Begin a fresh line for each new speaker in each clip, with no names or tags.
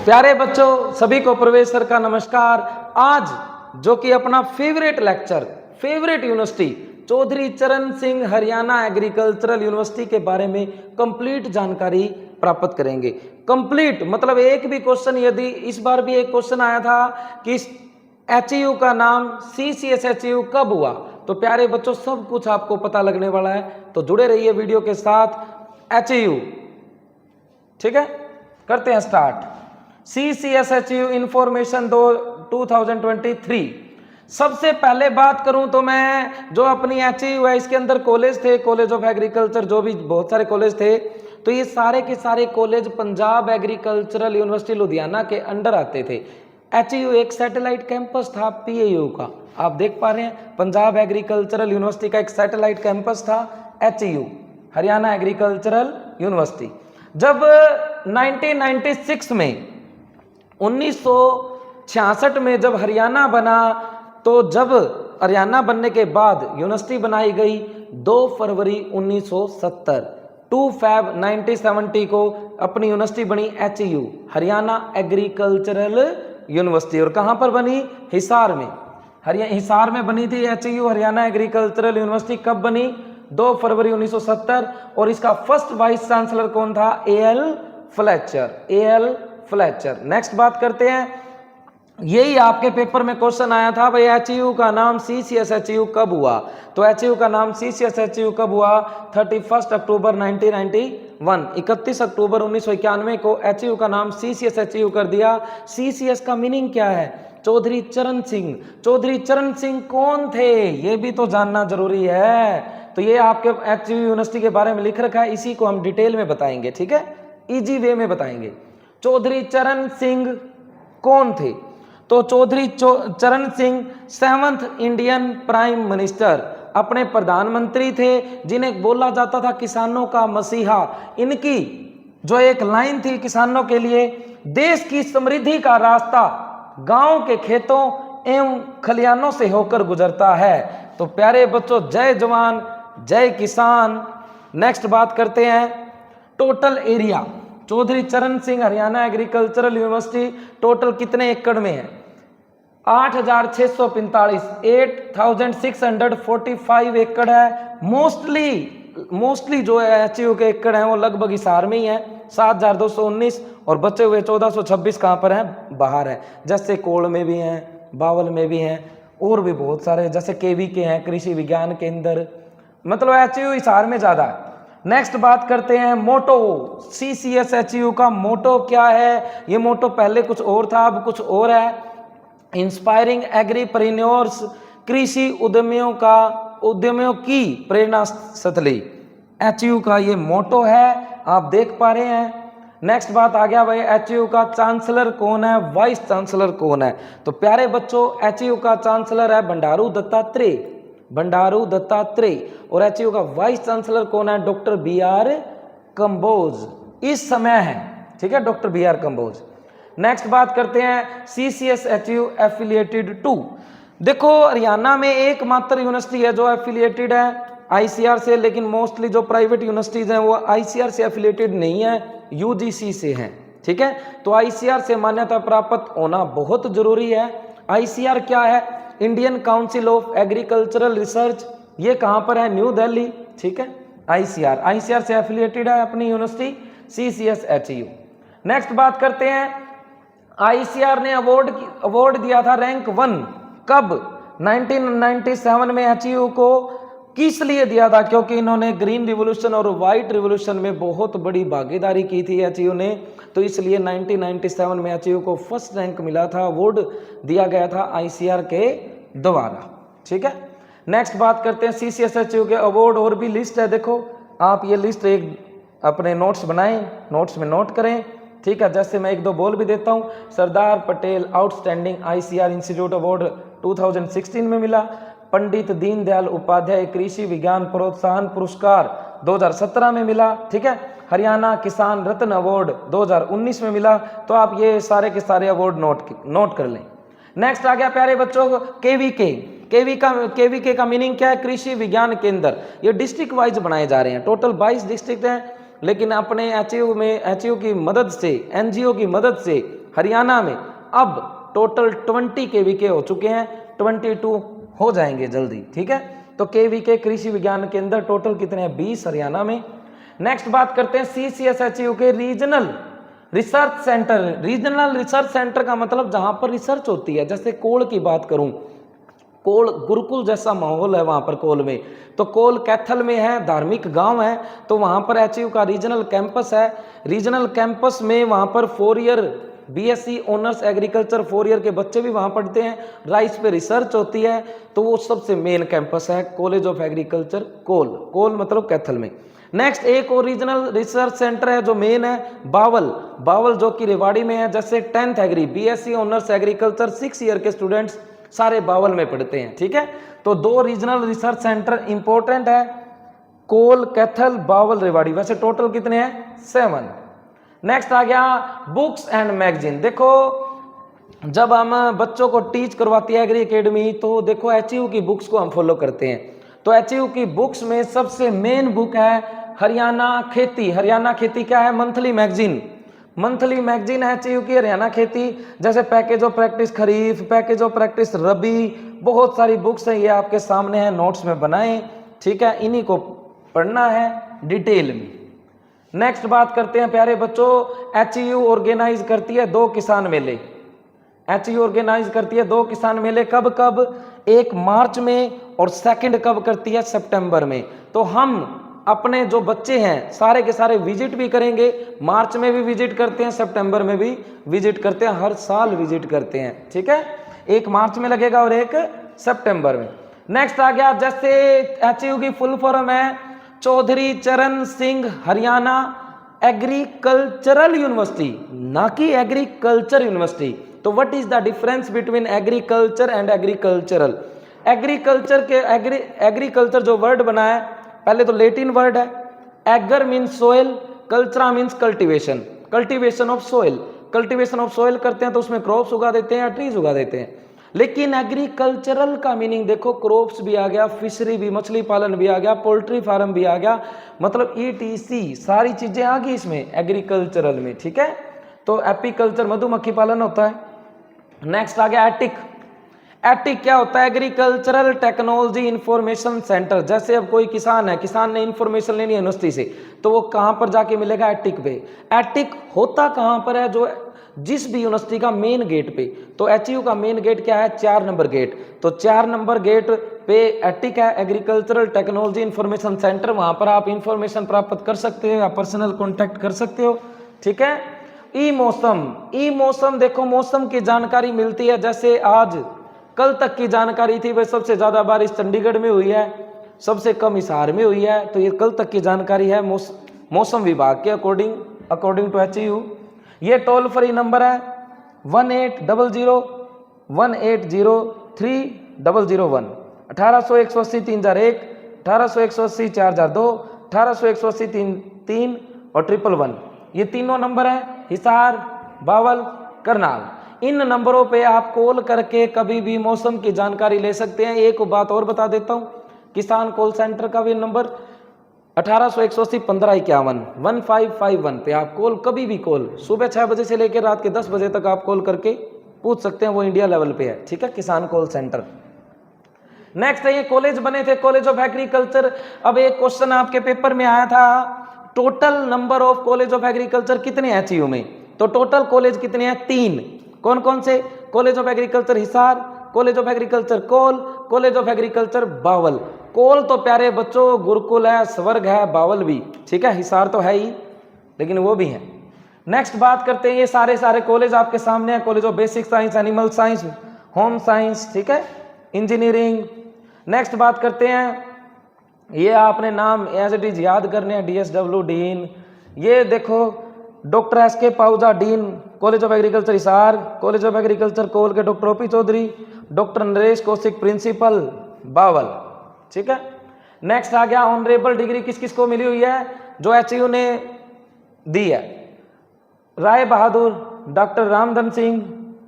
प्यारे बच्चों, सभी को प्रवेश सर का नमस्कार। आज जो कि अपना favourite lecture, favourite university Chaudhary Charan Singh Haryana agricultural university के बारे में कंप्लीट जानकारी प्राप्त करेंगे। कंप्लीट मतलब एक भी क्वेश्चन, यदि इस बार भी एक क्वेश्चन आया था कि एचयू का नाम CCSHU कब हुआ, तो प्यारे बच्चों सब कुछ आपको पता लगने वाला है, तो जुड़े रहिए वीडियो के साथ। एचयू, ठीक है, करते हैं स्टार्ट। CCSHU information 2023। सबसे पहले बात करूं तो मैं जो अपनी एचयू है, इसके अंदर कॉलेज थे, कॉलेज ऑफ एग्रीकल्चर, जो भी बहुत सारे कॉलेज थे, तो ये सारे के सारे college Punjab agricultural university Ludhiana के अंडर आते थे। एचयू एक सैटेलाइट कैंपस था PAU का, आप देख पा रहे हैं, पंजाब एग्रीकल्चरल यूनिवर्सिटी का एक सैटेलाइट कैंपस था एचयू, हरियाणा एग्रीकल्चरल यूनिवर्सिटी। जब 1996 में 1966 में जब हरियाणा बना, तो जब हरियाणा बनने के बाद यूनिवर्सिटी बनाई गई 2 फरवरी 1970, 2 फैब 1970 को अपनी यूनिवर्सिटी बनी एचयू, हरियाणा एग्रीकल्चरल यूनिवर्सिटी। और कहां पर बनी? हिसार में, हिसार में बनी थी एचयू हरियाणा एग्रीकल्चरल यूनिवर्सिटी। कब बनी? 2 फरवरी 1970। और इसका फर्स्ट वाइस चांसलर कौन था? AL Fletcher. नेक्स्ट बात करते हैं, यही आपके पेपर में क्वेश्चन आया था भाई, एचयू का नाम CCSHU कब हुआ? तो एचयू का नाम CCSHU कब हुआ? 31 अक्टूबर 1991, 31 अक्टूबर 1991 को एचयू का नाम CCSHU कर दिया। CCS का मीनिंग क्या है? चौधरी चरण सिंह। चौधरी चरण सिंह कौन थे, ये भी तो जानना जरूरी है। तो ये आपके एचयू यूनिवर्सिटी के बारे में लिख रखा है, इसी को हम डिटेल में बताएंगे, ठीक है, इजी वे में बताएंगे। चौधरी चरण सिंह कौन थे? तो Chaudhary Charan Singh 7th Indian prime minister, अपने प्रधानमंत्री थे, जिन्हें बोला जाता था किसानों का मसीहा। इनकी जो एक लाइन थी किसानों के लिए, देश की समृद्धि का रास्ता गांव के खेतों एवं खलिहानों से होकर गुजरता है। तो प्यारे बच्चों, जय जवान जय किसान। नेक्स्ट बात करते हैं, total area. Chaudhary Charan Singh Haryana agricultural university total कितने एकड़ में है? 8645, 8645 एकड़ है। मोस्टली जो है एचयू के एकड़ हैं वो लगभग हिसार में ही है, 7219, और बचे हुए 1426 कहाँ पर हैं? बाहर है। जैसे कोल में भी हैं, बावल में भी हैं, और भी बहुत सारे, जैसे KV के हैं, कृषि विज्ञान केंद्र, मतलब एचयू हिसार में ज्यादा है। नेक्स्ट बात करते हैं, मोटो। CCSHU का मोटो क्या है? ये मोटो पहले कुछ और था, अब कुछ और है। इंस्पायरिंग एग्रीप्रेन्योर्स, कृषि उद्यमियों की प्रेरणा स्थली, एचयू का ये मोटो है, आप देख पा रहे हैं। नेक्स्ट बात आ गया भाई, एचयू का चांसलर कौन है, वाइस चांसलर कौन है? तो प्यारे बच्चों, एचयू का चांसलर है बंडारू दत्तात्रेय, और एचयू का वाइस चांसलर कौन है? डॉक्टर BR कंबोज इस समय है, ठीक है, डॉक्टर BR कंबोज। नेक्स्ट बात करते हैं, CCSHU एफिलिएटेड टू। देखो, हरियाणा में एकमात्र यूनिवर्सिटी है जो एफिलिएटेड है ICR से, लेकिन मोस्टली जो प्राइवेट यूनिवर्सिटीज हैं वो ICR से एफिलिएटेड नहीं है, UGC से हैं, ठीक है। तो ICR से मान्यता प्राप्त होना बहुत जरूरी है। ICR क्या है? Indian council of agricultural research, ये कहां पर है? न्यू दिल्ली, ठीक है। ICR से एफिलिएटेड है अपनी यूनिवर्सिटी CCSHU। नेक्स्ट बात करते हैं, ICR ने अवार्ड दिया था रैंक 1, कब? 1997 में एचयू को। किस लिए दिया था? क्योंकि इन्होंने ग्रीन रिवोल्यूशन और व्हाइट रिवोल्यूशन में बहुत बड़ी भागीदारी की थी एचयू ने, तो इसलिए 1997 में एचयू को फर्स्ट रैंक मिला था, अवार्ड दिया गया था ICR के द्वारा, ठीक है। नेक्स्ट बात करते हैं, CCSHU के अवार्ड और भी लिस्ट है, देखो आप ये लिस्ट एक अपने नोट्स बनाएं, नोट्स में नोट करें, ठीक है। जैसे मैं एक दो बोल भी देता हूं, Sardar Patel outstanding ICR institute award 2016 में मिला। पंडित दीनदयाल उपाध्याय कृषि विज्ञान प्रोत्साहन पुरस्कार 2017 में मिला, ठीक है। हरियाणा किसान रत्न अवार्ड 2019 में मिला। तो आप ये सारे के सारे अवार्ड नोट कर लें। नेक्स्ट आ गया प्यारे बच्चों, KVK का मीनिंग क्या है? कृषि विज्ञान केंद्र। ये डिस्ट्रिक्ट वाइज बनाए जा रहे हैं, टोटल 22 डिस्ट्रिक्ट हैं, लेकिन अपने एचयू की मदद से, NGO की मदद से हरियाणा में अब टोटल 20 केवीके हो चुके हैं, 22 हो जाएंगे जल्दी, ठीक है। तो केवीके कृषि विज्ञान केंद्र टोटल कितने हैं, 20 हरियाणा में। नेक्स्ट बात करते हैं CCSHU के regional research centre. Regional research centre का मतलब जहां पर रिसर्च होती है, जैसे कोल की बात करूं, कोल गुरुकुल जैसा माहौल है वहां पर कोल में, तो कोल कैथल में है, धार्मिक गांव है, तो वहां पर HU का रीजनल कैंपस है। रीजनल कैंपस में वहां पर 4 year BSc honours agriculture 4 year के बच्चे भी वहां पढ़ते हैं, राइस पे रिसर्च होती है, तो वो सबसे मेन कैंपस है कॉलेज ऑफ एग्रीकल्चर कोल, कोल मतलब कैथल में। नेक्स्ट एक और रीजनल रिसर्च सेंटर है जो मेन है बावल, बावल जो कि रेवाड़ी में है। जैसे 10th agri BSc honours agriculture 6 year के स्टूडेंट्स सारे बावल में पढ़ते हैं, ठीक है। तो 2 रीजनल रिसर्च सेंटर इंपॉर्टेंट है, कोल कैथल बावल रेवाड़ी। वैसे टोटल कितने हैं, 7। नेक्स्ट आ गया बुक्स एंड मैगजीन। देखो जब हम बच्चों को टीच करवाती है एग्री एकेडमी, तो देखो HU की बुक्स को हम फॉलो करते हैं। तो HU की बुक्स में सबसे मेन बुक है हरियाणा खेती। हरियाणा खेती क्या है, मंथली मैगजीन, मंथली मैगजीन है HU की हरियाणा खेती। जैसे package of practice kharif, package of practice rabi, बहुत सारी बुक्स हैं, ये आपके सामने है, नोट्स में बनाए, ठीक है, इन्हीं को पढ़ना है डिटेल में। नेक्स्ट बात करते हैं प्यारे बच्चों, HU ऑर्गेनाइज करती है 2 किसान मेले। HU ऑर्गेनाइज करती है 2 किसान मेले, कब कब, एक मार्च में और सेकंड कब करती है, सितंबर में। तो हम अपने जो बच्चे हैं सारे के सारे विजिट भी करेंगे, मार्च में भी विजिट करते हैं, सितंबर में भी विजिट करते हैं, हर साल विजिट करते हैं, ठीक है। एक मार्च में लगेगा और एक सितंबर में। नेक्स्ट आ गया, जैसे HU की फुल फॉर्म है चौधरी चरण सिंह हरियाणा एग्रीकल्चरल यूनिवर्सिटी, ना कि एग्रीकल्चर यूनिवर्सिटी। तो what is the difference between agriculture and agricultural. Agriculture के एग्रीकल्चर जो वर्ड बना है, पहले तो लेटिन वर्ड है, एगर मीन्स सोइल, कल्चरा means cultivation, cultivation of soil. Cultivation of soil करते हैं तो उसमें क्रॉप्स उगा देते हैं या ट्रीज उगा देते हैं। लेकिन एग्रीकल्चरल का मीनिंग देखो, क्रॉप्स भी आ गया, फिशरी भी, मछली पालन भी आ गया, पोल्ट्री फार्म भी आ गया, मतलब ETC सारी चीजें आ गई इसमें एग्रीकल्चरल में, ठीक है। तो एपीकल्चर मधुमक्खी पालन होता है। नेक्स्ट आ गया एटिक। एटिक क्या होता है, एग्रीकल्चरल टेक्नोलॉजी इंफॉर्मेशन सेंटर। जैसे अब कोई किसान है, किसान ने इंफॉर्मेशन लेनी है यूनिवर्सिटी से, तो वो कहां पर जाके मिलेगा, एटिक पे। एटिक होता कहां पर है, जो जिस भी यूनिवर्सिटी का मेन गेट पे। तो HU का मेन गेट क्या है, 4 नंबर गेट, तो 4 नंबर गेट पे एटिक है, एग्रीकल्चरल टेक्नोलॉजी इंफॉर्मेशन सेंटर। वहां पर आप इंफॉर्मेशन प्राप्त कर सकते हो या पर्सनल कॉन्टेक्ट कर सकते हो, ठीक है। ई मौसम, ई मौसम देखो मौसम की जानकारी मिलती है, जैसे आज कल तक की जानकारी थी भाई, सबसे ज्यादा बारिश चंडीगढ़ में हुई है, सबसे कम हिसार में हुई है, तो ये कल तक की जानकारी है मौसम विभाग के अकॉर्डिंग टू HU। ये टोल फ्री नंबर है 1800-180-3-001, 1800-180-3001, 1800-180-4002, 1800-180-3 और 111। ये तीनों नंबर है, हिसार, बावल, करनाल। इन नंबरों पे आप कॉल करके कभी भी मौसम की जानकारी ले सकते हैं। एक बात और बता देता हूं, किसान कॉल सेंटर का भी नंबर 1800-180-1551 1551 पे आप कॉल, कभी भी कॉल, सुबह 6 बजे से लेकर रात के 10 बजे तक आप कॉल करके पूछ सकते हैं, वो इंडिया लेवल पे है, ठीक है, किसान कॉल सेंटर। नेक्स्ट है ये कॉलेज बने थे, कॉलेज ऑफ एग्रीकल्चर। अब एक क्वेश्चन आपके पेपर में आया था, total number of college of agriculture कितने हैं HU में। तो टोटल कॉलेज कितने हैं, 3। कौन कौन से, college of agriculture Hisar, college of agriculture Kaul, college of agriculture Bawal. Kaul तो प्यारे बच्चों गुरुकुल है, स्वर्ग है, बावल भी, ठीक है, हिसार तो है ही, लेकिन वो भी है। नेक्स्ट बात करते हैं, ये सारे कॉलेज आपके सामने है, college of basic science, animal science, home science, ठीक है, इंजीनियरिंग। नेक्स्ट बात करते हैं, ये आपने नाम एज इट इज याद करने हैं, DSW डीन। ये देखो doctor SK Pahuja dean, college of agriculture Hisar, college of agriculture Kaul के doctor OP Chaudhary, doctor Naresh Kaushik principal Bawal, ठीक है। नेक्स्ट आ गया, ऑनरेबल डिग्री किस किस को मिली हुई है, जो HU ने दी है, Rai Bahadur, doctor Ramdhan Singh,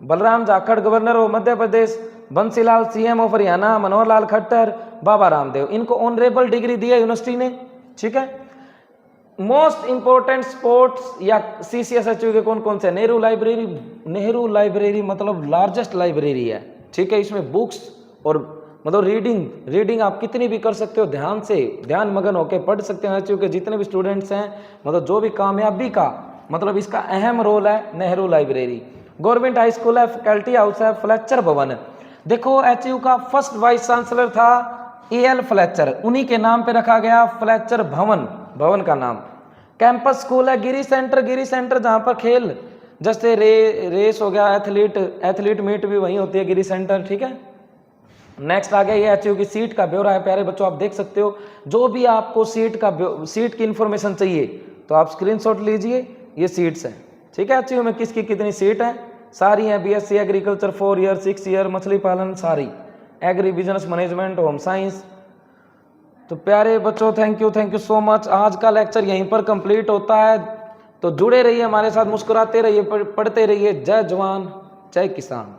Balram Jakhar governor of Madhya Pradesh, Bansilal CM of Haryana, Manohar Lal Khattar, Baba Ramdev, इनको ऑनरेबल डिग्री दी है यूनिवर्सिटी ने, ठीक है। मोस्ट इंपोर्टेंट स्पोर्ट्स या CCSHU के कौन कौन से? नेहरू लाइब्रेरी मतलब लार्जेस्ट लाइब्रेरी है, ठीक है। इसमें बुक्स और मतलब रीडिंग आप कितनी भी कर सकते हो, ध्यान से ध्यान मगन होकर पढ़ सकते हैं। HU के जितने भी स्टूडेंट्स हैं, मतलब जो भी कामयाबी का मतलब इसका अहम रोल है Nehru library. Government high school है, फैकल्टी हाउस है, फ्लेचर भवन। देखो HU का फर्स्ट वाइस चांसलर था AL फ्लेचर, उन्हीं के नाम पे रखा गया फ्लेचर भवन का नाम। कैंपस स्कूल है गिरी सेंटर जहाँ पर खेल जैसे रेस हो गया, एथलीट मीट भी वहीं होती है, गिरी सेंटर, ठीक है। नेक्स्ट आ गया ये HU की सीट का ब्यौरा है। प्यारे बच्चों आप देख सकते हो, जो भी आपको सीट की इंफॉर्मेशन चाहिए तो आप स्क्रीनशॉट लीजिए, ये सीट्स हैं, ठीक है। HU में किसकी कितनी सीट है, सारी हैं। BSc एग्रीकल्चर 4 ईयर, 6 ईयर, मछली पालन सारी, agri business management, home science. तो प्यारे बच्चों थैंक यू सो मच। आज का लेक्चर यहीं पर कंप्लीट होता है, तो जुड़े रहिए हमारे साथ, मुस्कुराते रहिए, पढ़ते रहिए। जय जवान जय किसान।